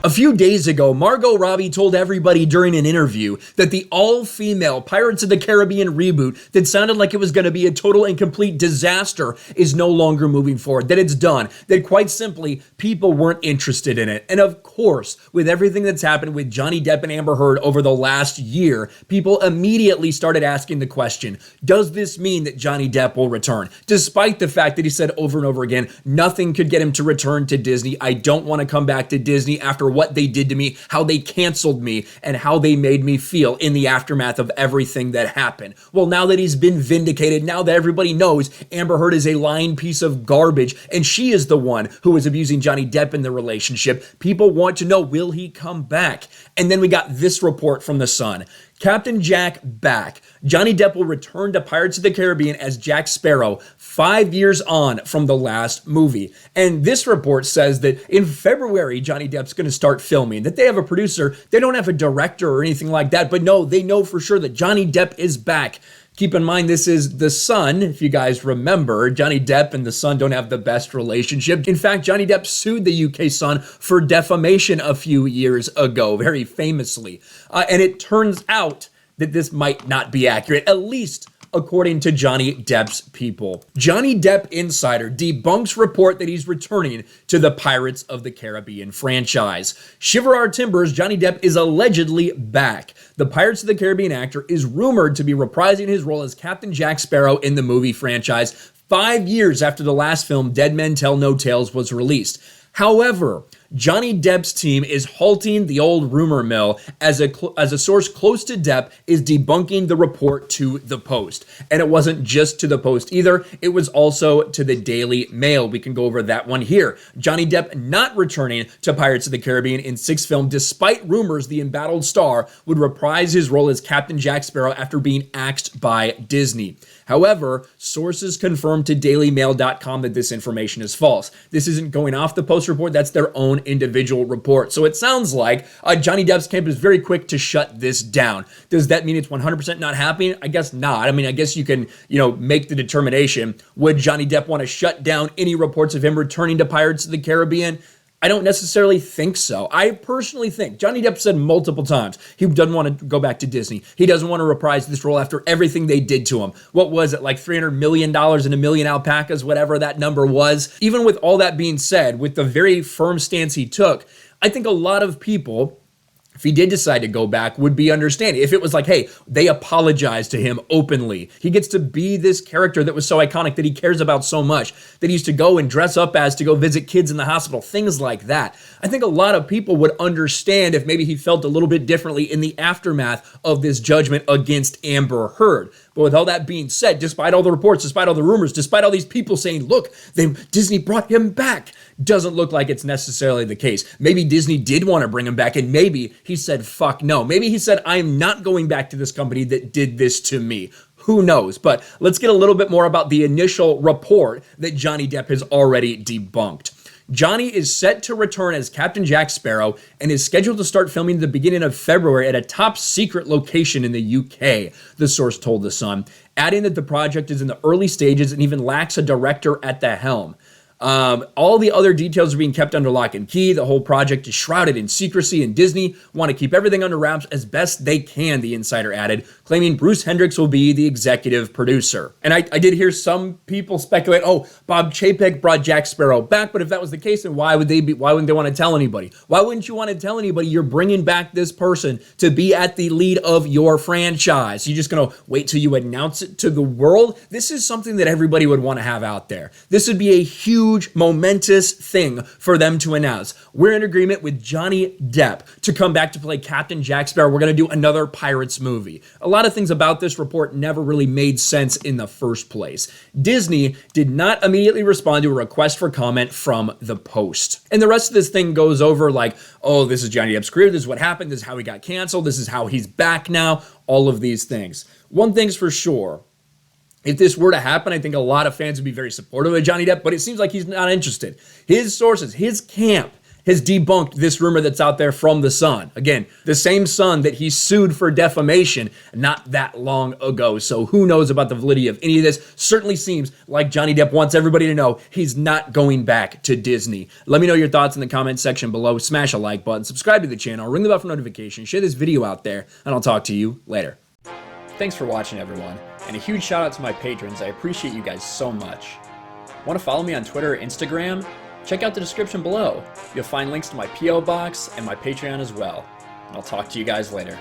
A few days ago, Margot Robbie told everybody during an interview that the all-female Pirates of the Caribbean reboot that sounded like it was going to be a total and complete disaster is no longer moving forward, that it's done, that quite simply, people weren't interested in it. And of course, with everything that's happened with Johnny Depp and Amber Heard over the last year, people immediately started asking the question, does this mean that Johnny Depp will return? Despite the fact that he said over and over again, nothing could get him to return to Disney. I don't want to come back to Disney after what they did to me, how they canceled me, and how they made me feel in the aftermath of everything that happened. Well, now that he's been vindicated, now that everybody knows Amber Heard is a lying piece of garbage, and she is the one who was abusing Johnny Depp in the relationship, people want to know, will he come back? And then we got this report from The Sun. Captain Jack back. Johnny Depp will return to Pirates of the Caribbean as Jack Sparrow 5 years on from the last movie. And this report says that in February, Johnny Depp's going to start filming, that they have a producer. They don't have a director or anything like that, but no, they know for sure that Johnny Depp is back. Keep in mind, this is The Sun. If you guys remember, Johnny Depp and The Sun don't have the best relationship. In fact, Johnny Depp sued the UK Sun for defamation a few years ago, very famously. And it turns out that this might not be accurate, at least according to Johnny Depp's people. Johnny Depp Insider debunks report that he's returning to the Pirates of the Caribbean franchise. Shiver our timbers, Johnny Depp is allegedly back. The Pirates of the Caribbean actor is rumored to be reprising his role as Captain Jack Sparrow in the movie franchise 5 years after the last film, Dead Men Tell No Tales, was released. However, Johnny Depp's team is halting the old rumor mill as a source close to Depp is debunking the report to the Post. And it wasn't just to the Post either, it was also to the Daily Mail. We can go over that one here. Johnny Depp not returning to Pirates of the Caribbean in sixth film, despite rumors the embattled star would reprise his role as Captain Jack Sparrow after being axed by Disney. However, sources confirmed to dailymail.com that this information is false. This isn't going off the Post report, that's their own individual report. So it sounds like Johnny Depp's camp is very quick to shut this down. Does that mean it's 100% not happening? I guess not. I mean, I guess you can, make the determination. Would Johnny Depp want to shut down any reports of him returning to Pirates of the Caribbean? I don't necessarily think so. I personally think Johnny Depp said multiple times he doesn't want to go back to Disney. He doesn't want to reprise this role after everything they did to him. What was it, like $300 million and a million alpacas, whatever that number was? Even with all that being said, with the very firm stance he took, I think a lot of people, if he did decide to go back, would be understanding. If it was like, hey, they apologized to him openly. He gets to be this character that was so iconic, that he cares about so much, that he used to go and dress up as to go visit kids in the hospital, things like that. I think a lot of people would understand if maybe he felt a little bit differently in the aftermath of this judgment against Amber Heard. But with all that being said, despite all the reports, despite all the rumors, despite all these people saying, look, Disney brought him back, doesn't look like it's necessarily the case. Maybe Disney did want to bring him back, and maybe he said, fuck no. Maybe he said, I'm not going back to this company that did this to me. Who knows? But let's get a little bit more about the initial report that Johnny Depp has already debunked. Johnny is set to return as Captain Jack Sparrow and is scheduled to start filming at the beginning of February at a top secret location in the UK, the source told The Sun, adding that the project is in the early stages and even lacks a director at the helm. All the other details are being kept under lock and key. The whole project is shrouded in secrecy, and Disney want to keep everything under wraps as best they can, the insider added, claiming Bruce Hendricks will be the executive producer. And I did hear some people speculate, oh, Bob Chapek brought Jack Sparrow back, but if that was the case, then why wouldn't they want to tell anybody? Why wouldn't you want to tell anybody you're bringing back this person to be at the lead of your franchise? You're just going to wait till you announce it to the world? This is something that everybody would want to have out there. This would be a huge, momentous thing for them to announce. We're in agreement with Johnny Depp to come back to play Captain Jack Sparrow. We're going to do another Pirates movie. A lot of things about this report never really made sense in the first place. Disney did not immediately respond to a request for comment from the Post. And the rest of this thing goes over like, oh, this is Johnny Depp's career, this is what happened, this is how he got canceled, this is how he's back now, all of these things. One thing's for sure, if this were to happen, I think a lot of fans would be very supportive of Johnny Depp, but it seems like he's not interested. His sources, his camp, has debunked this rumor that's out there from The Sun. Again, the same Sun that he sued for defamation not that long ago. So who knows about the validity of any of this? Certainly seems like Johnny Depp wants everybody to know he's not going back to Disney. Let me know your thoughts in the comment section below. Smash a like button, subscribe to the channel, ring the bell for notifications, share this video out there, and I'll talk to you later. Thanks for watching, everyone, and a huge shout out to my patrons. I appreciate you guys so much. Want to follow me on Twitter or Instagram? Check out the description below. You'll find links to my P.O. box and my Patreon as well. And I'll talk to you guys later.